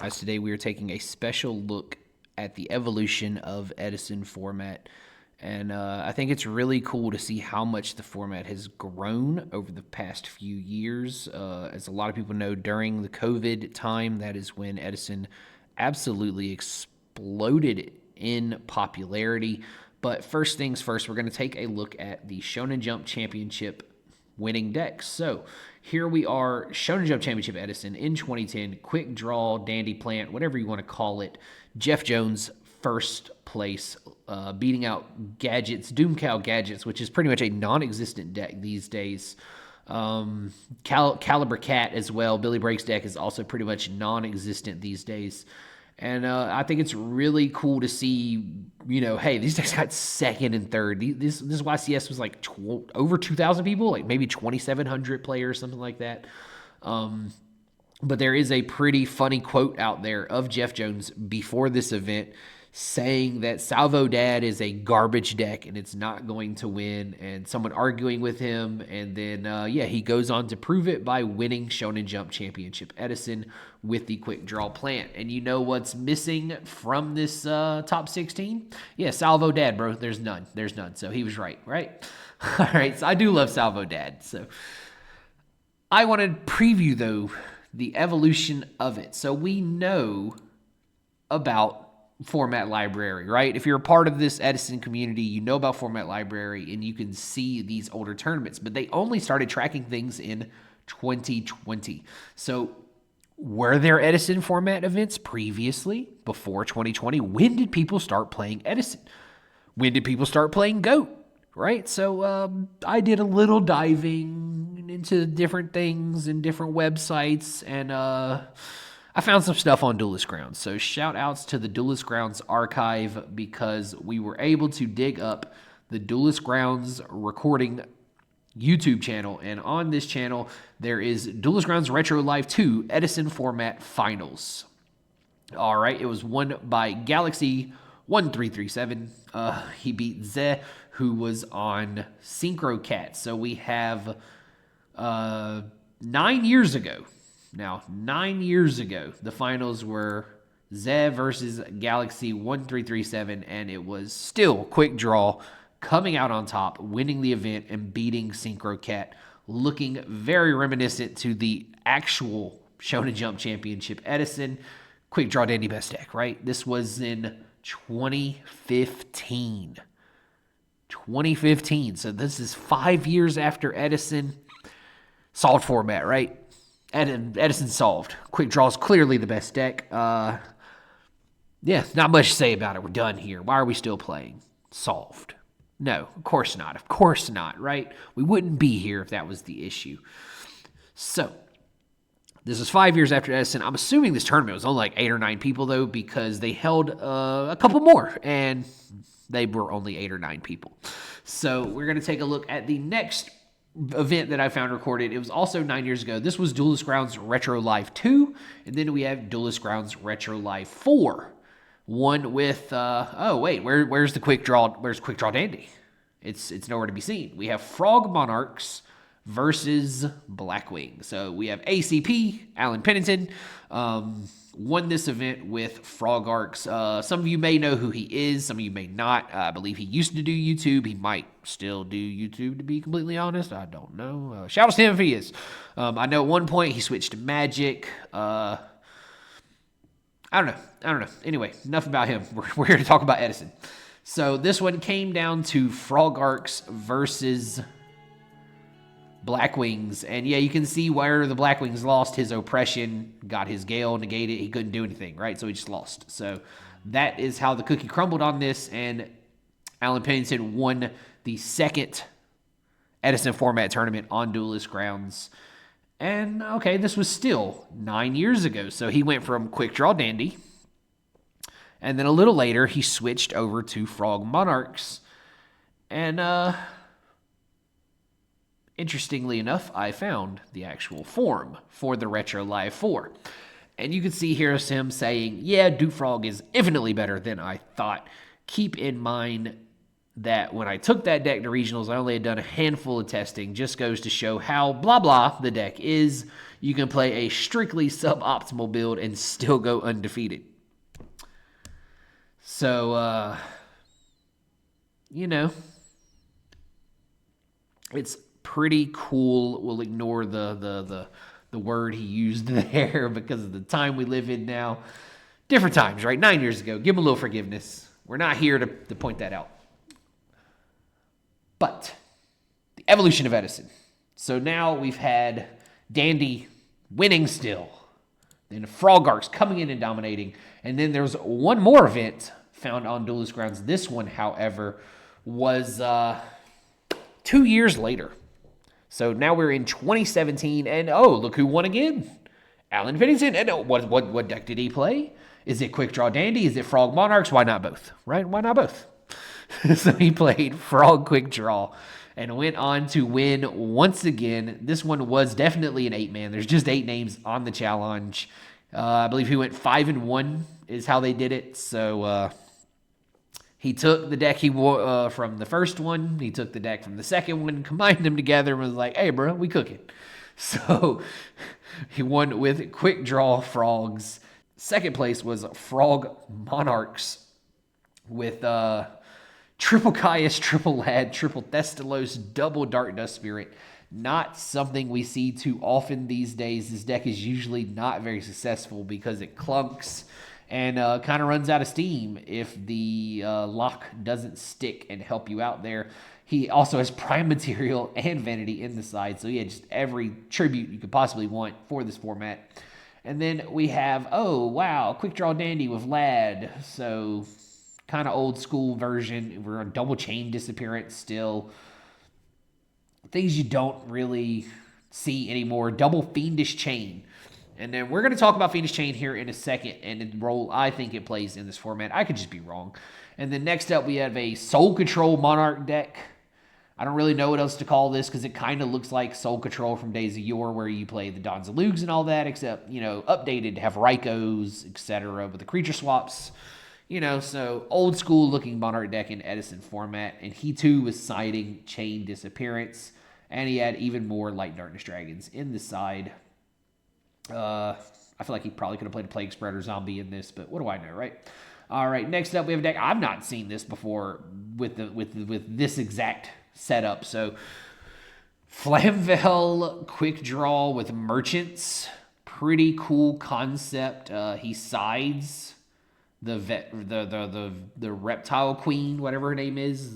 guys. Today we are taking a special look at the evolution of Edison Format. And I think it's really cool to see how much the format has grown over the past few years. As a lot of people know, during the COVID time, that is when Edison absolutely exploded in popularity. But first things first, we're going to take a look at the Shonen Jump Championship winning decks. So here we are, Shonen Jump Championship Edison in 2010, quick draw, dandy plant, whatever you want to call it. Jeff Jones, first place, beating out Gadgets, Doomcow Gadgets, which is pretty much a non-existent deck these days. Caliber Cat as well. Billy Break's deck is also pretty much non-existent these days. And I think it's really cool to see, hey, these decks got second and third. This YCS was like over 2,000 people, like maybe 2,700 players, something like that. But there is a pretty funny quote out there of Jeff Jones before this event saying that Salvo Dad is a garbage deck and it's not going to win, and someone arguing with him. And then, he goes on to prove it by winning Shonen Jump Championship Edison with the quick draw plant. And you know what's missing from this top 16? Yeah, Salvo Dad, bro. There's none. So he was right? All right, so I do love Salvo Dad. So I want to preview, though, the evolution of it. So we know about Format Library, right? If you're a part of this Edison community, you know about Format Library and you can see these older tournaments, but they only started tracking things in 2020. So were there Edison Format events previously before 2020? When did people start playing Edison? When did people start playing GOAT, right? So I did a little diving into different things and different websites, and I found some stuff on Duelist Grounds. So shout outs to the Duelist Grounds archive, because we were able to dig up the Duelist Grounds recording YouTube channel. And on this channel, there is Duelist Grounds Retro Live 2 Edison Format Finals. All right, it was won by Galaxy 1337. He beat Ze, who was on Synchro Cat. So we have 9 years ago. Now, 9 years ago, the finals were Zev versus Galaxy 1337, and it was still quick draw, coming out on top, winning the event, and beating Synchro Cat, looking very reminiscent to the actual Shonen Jump Championship Edison. Quick draw dandy best deck, right? This was in 2015. 2015. So this is 5 years after Edison. Solid format, right? Edison solved. Quick draw is clearly the best deck. Not much to say about it. We're done here. Why are we still playing? Solved. No, of course not. Of course not, right? We wouldn't be here if that was the issue. So, this is 5 years after Edison. I'm assuming this tournament was only like 8 or 9 people, though, because they held a couple more, and they were only 8 or 9 people. So, we're going to take a look at the next event that I found recorded. It was also 9 years ago. This was Duelist Grounds Retro Live 2, and then we have Duelist Grounds Retro Live 4. One with where's the quick draw? Where's Quick Draw Dandy? It's nowhere to be seen. We have Frog Monarchs versus Blackwing. So we have ACP, Alan Pennington, won this event with Frog Arcs. Some of you may know who he is. Some of you may not. I believe he used to do YouTube. He might still do YouTube, to be completely honest. I don't know. Shout out to him if he is. I know at one point he switched to Magic. I don't know. Anyway, enough about him. We're here to talk about Edison. So this one came down to Frog Arcs versus Blackwings. And yeah, you can see where the Blackwings lost. His oppression got his Gale negated. He couldn't do anything, right? So he just lost. So that is how the cookie crumbled on this. And Alan Pennington won the second Edison Format tournament on Duelist Grounds. And okay, this was still 9 years ago. So he went from Quick Draw Dandy, and then a little later he switched over to Frog Monarchs. And interestingly enough, I found the actual form for the Retro Live 4. And you can see here him saying, yeah, Frog is infinitely better than I thought. Keep in mind, that when I took that deck to regionals, I only had done a handful of testing. Just goes to show how blah blah the deck is. You can play a strictly suboptimal build and still go undefeated. So, it's pretty cool. We'll ignore the word he used there because of the time we live in now. Different times, right? 9 years ago. Give him a little forgiveness. We're not here to point that out. But the evolution of Edison. So now we've had Dandy winning still. Then Frog Arcs coming in and dominating. And then there's one more event found on Duelist Grounds. This one, however, was 2 years later. So now we're in 2017, and look who won again. Alan Pennington. And what deck did he play? Is it Quick Draw Dandy? Is it Frog Monarchs? Why not both? Right? Why not both? So he played Frog Quick Draw and went on to win once again. This one was definitely an 8-man. There's just 8 names on the challenge. I believe he went 5-1 is how they did it. So he took the deck he wore from the first one. He took the deck from the second one, combined them together, and was like, hey, bro, we cooking. So he won with Quick Draw Frogs. Second place was Frog Monarchs with triple Caius, triple Lad, triple Thestalos, double Dark Dust Spirit. Not something we see too often these days. This deck is usually not very successful because it clunks and kind of runs out of steam if the lock doesn't stick and help you out there. He also has Prime Material and Vanity in the side, so he had just every tribute you could possibly want for this format. And then we have, Quick Draw Dandy with Lad. So kind of old school version. We're on Double Chain Disappearance still. Things you don't really see anymore. Double Fiendish Chain. And then we're going to talk about Fiendish Chain here in a second and the role I think it plays in this format. I could just be wrong. And then next up we have a Soul Control Monarch deck. I don't really know what else to call this because it kind of looks like Soul Control from Days of Yore where you play the Dons and Lugs and all that, except, updated to have Raikos, etc. with the creature swaps. So old school looking Monarch deck in Edison format. And he too was siding Chain Disappearance. And he had even more Light Darkness Dragons in the side. I feel like he probably could have played a Plague Spreader Zombie in this, but what do I know, right? All right, next up we have a deck. I've not seen this before with this exact setup. So Flamvel Quick Draw with Merchants. Pretty cool concept. He sides the Reptile Queen, whatever her name is.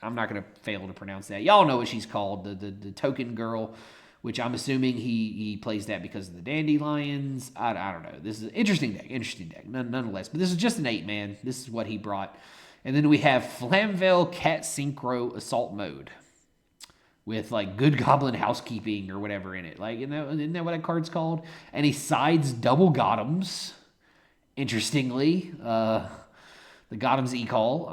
I'm not going to fail to pronounce that. Y'all know what she's called, the token girl, which I'm assuming he plays that because of the Dandelions. I don't know. This is an interesting deck, nonetheless. But this is just an 8-man. This is what he brought. And then we have Flamvel Cat Synchro Assault Mode with like Good Goblin Housekeeping or whatever in it. Like, isn't that what that card's called? And he sides double Gothams. Interestingly, the Gothams E-Call.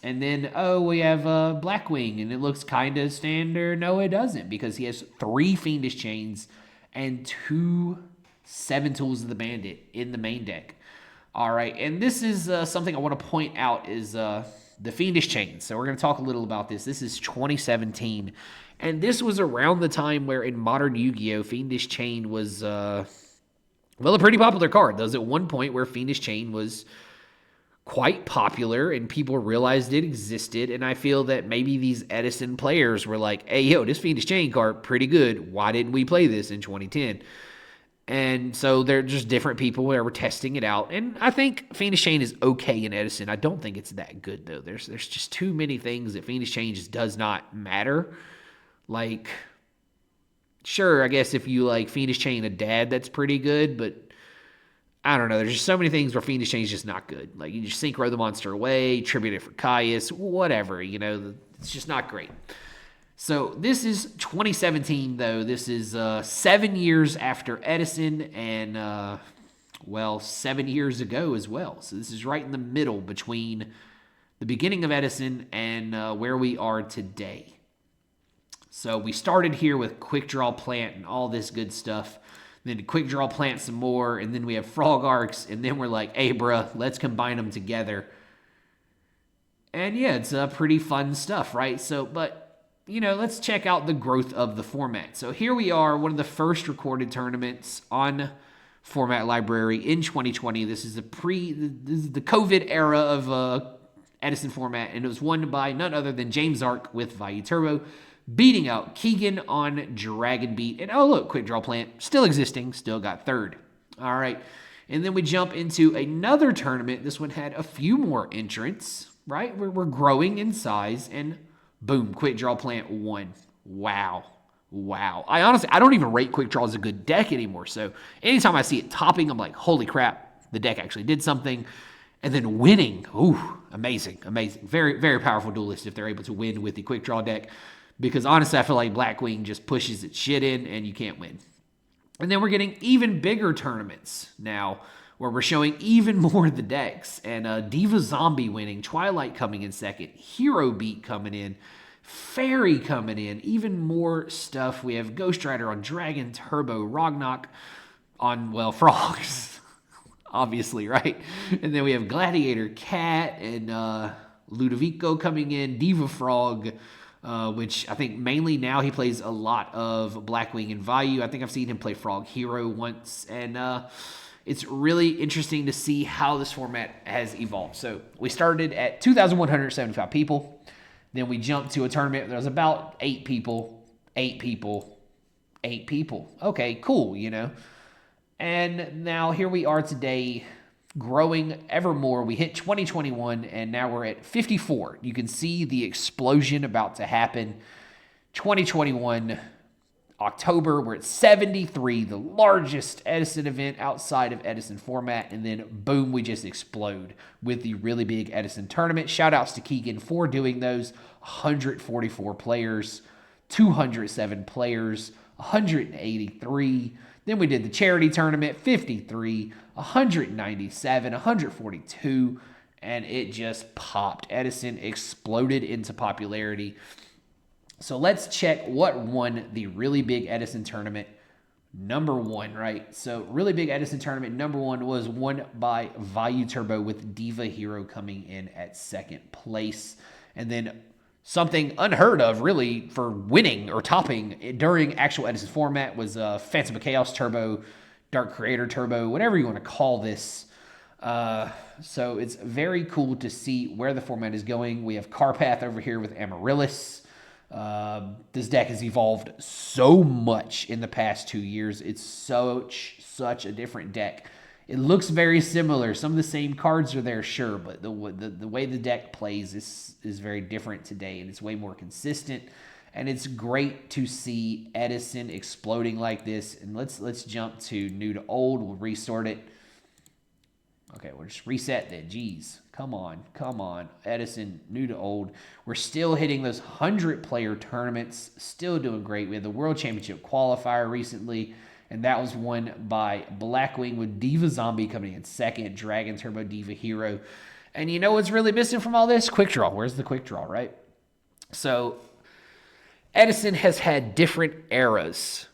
And then, we have Blackwing, and it looks kind of standard. No, it doesn't, because he has 3 Fiendish Chains and 2 7 Tools of the Bandit in the main deck. All right, and this is something I want to point out is the Fiendish Chains. So we're going to talk a little about this. This is 2017, and this was around the time where in modern Yu-Gi-Oh! Fiendish Chain was, a pretty popular card. There was at one point where Fiendish Chain was quite popular and people realized it existed, and I feel that maybe these Edison players were like, hey, this Fiendish Chain card, pretty good. Why didn't we play this in 2010? And so they're just different people that were testing it out, and I think Fiendish Chain is okay in Edison. I don't think it's that good, though. There's just too many things that Fiendish Chain just does not matter. Like, sure, I guess if you like Fiendish Chain a dad, that's pretty good, but I don't know. There's just so many things where Fiendish Chain is just not good. Like, you just synchro the monster away, tribute it for Caius, whatever, it's just not great. So this is 2017, though. This is 7 years after Edison and, 7 years ago as well. So this is right in the middle between the beginning of Edison and where we are today. So we started here with Quick Draw Plant and all this good stuff. Then Quick Draw Plant some more, and then we have Frog Arcs, and then we're like, hey, bruh, let's combine them together. And yeah, it's pretty fun stuff, right? So, but, let's check out the growth of the format. So here we are, one of the first recorded tournaments on Format Library in 2020. This is the COVID era of Edison Format, and it was won by none other than James Ark with Vayu Turbo, beating out Keegan on Dragon Beat. And oh, look, Quick Draw Plant, still existing, still got third. All right. And then we jump into another tournament. This one had a few more entrants, right? We're growing in size, and boom, Quick Draw Plant won. Wow. I don't even rate Quick Draw as a good deck anymore. So anytime I see it topping, I'm like, holy crap, the deck actually did something. And then winning, ooh, amazing. Very, very powerful duelist if they're able to win with the Quick Draw deck. Because honestly, I feel like Blackwing just pushes its shit in and you can't win. And then we're getting even bigger tournaments now where we're showing even more of the decks. And Diva Zombie winning, Twilight coming in second, Hero Beat coming in, Fairy coming in, even more stuff. We have Ghost Rider on Dragon, Turbo, Rognak on, well, Frogs, obviously, right? And then we have Gladiator, Cat, and Ludovico coming in, Diva Frog, which I think mainly now he plays a lot of Blackwing and Vayu. I think I've seen him play Frog Hero once, and it's really interesting to see how this format has evolved. So we started at 2,175 people. Then we jumped to a tournament. There was about 8 people. Okay, cool, And now here we are today, growing ever more. We hit 2021, and now we're at 54. You can see the explosion about to happen. 2021, October, we're at 73, the largest Edison event outside of Edison Format, and then boom, we just explode with the really big Edison tournament. Shout outs to Keegan for doing those. 144 players, 207 players, 183. Then we did the charity tournament, 53, 197, 142, and it just popped. Edison exploded into popularity. So let's check what won the really big Edison tournament. Number 1, right? So really big Edison tournament, number 1 was won by Vayu Turbo with Diva Hero coming in at second place. And then something unheard of, really, for winning or topping during actual Edison Format was Phantom of Chaos Turbo, Dark Creator Turbo, whatever you want to call this. So it's very cool to see where the format is going. We have Carpath over here with Amaryllis. This deck has evolved so much in the past 2 years. It's such a different deck. It looks very similar. Some of the same cards are there, sure, but the way the deck plays is very different today, and it's way more consistent. And it's great to see Edison exploding like this. And let's jump to new to old. We'll resort it. Okay, we'll just reset that. Jeez, come on. Edison, new to old. We're still hitting those 100-player tournaments. Still doing great. We had the World Championship qualifier recently, and that was won by Blackwing with Diva Zombie coming in second, Dragon Turbo Diva Hero. And you know what's really missing from all this? Quick Draw. Where's the Quick Draw, right? So Edison has had different eras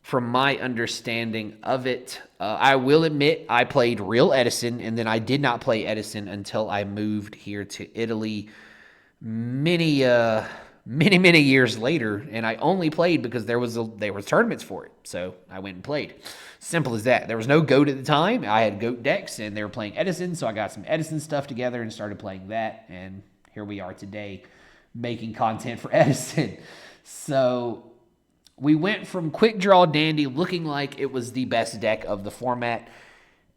from my understanding of it. I will admit I played real Edison, and then I did not play Edison until I moved here to Italy many years later, and I only played because there were tournaments for it, so I went and played. Simple as that. There was no GOAT at the time. I had GOAT decks, and they were playing Edison, so I got some Edison stuff together and started playing that, and here we are today making content for Edison. So we went from Quick Draw Dandy looking like it was the best deck of the format,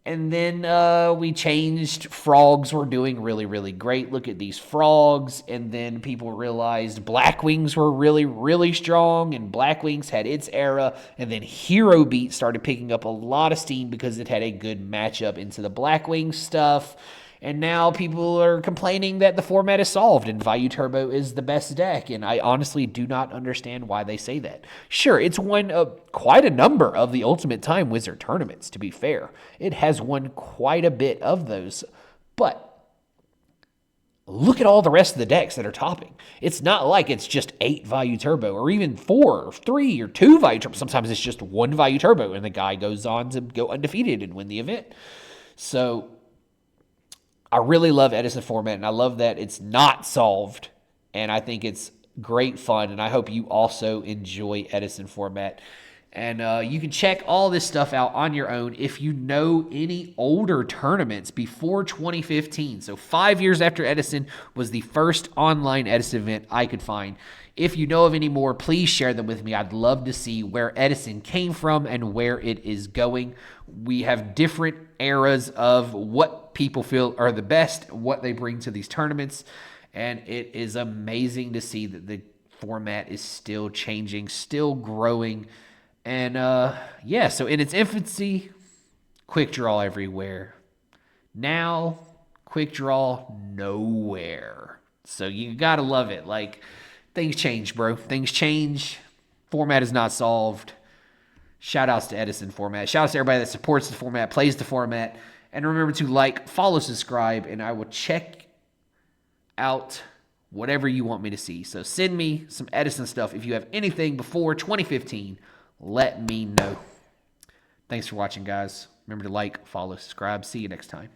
and then we changed. Frogs were doing really, really great. Look at these frogs. And then people realized Blackwings were really, really strong, and Blackwings had its era. And then Hero Beat started picking up a lot of steam because it had a good matchup into the Blackwing stuff. And now people are complaining that the format is solved and Vayu Turbo is the best deck. And I honestly do not understand why they say that. Sure, it's won quite a number of the Ultimate Time Wizard tournaments, to be fair. It has won quite a bit of those. But look at all the rest of the decks that are topping. It's not like it's just 8 Vayu Turbo or even 4 or 3 or 2 Vayu Turbo. Sometimes it's just 1 Vayu Turbo and the guy goes on to go undefeated and win the event. So I really love Edison Format, and I love that it's not solved, and I think it's great fun, and I hope you also enjoy Edison Format. And you can check all this stuff out on your own if you know any older tournaments before 2015. So 5 years after Edison was the first online Edison event I could find. If you know of any more, please share them with me. I'd love to see where Edison came from and where it is going. We have different eras of what people feel are the best, what they bring to these tournaments. And it is amazing to see that the format is still changing, still growing. And yeah, so in its infancy, quick draw everywhere. Now, quick draw nowhere. So you gotta love it. Like, things change, bro. Things change. Format is not solved. Shout outs to Edison Format. Shout outs to everybody that supports the format, plays the format. And remember to like, follow, subscribe, and I will check out whatever you want me to see. So send me some Edison stuff. If you have anything before 2015, let me know. Thanks for watching, guys. Remember to like, follow, subscribe. See you next time.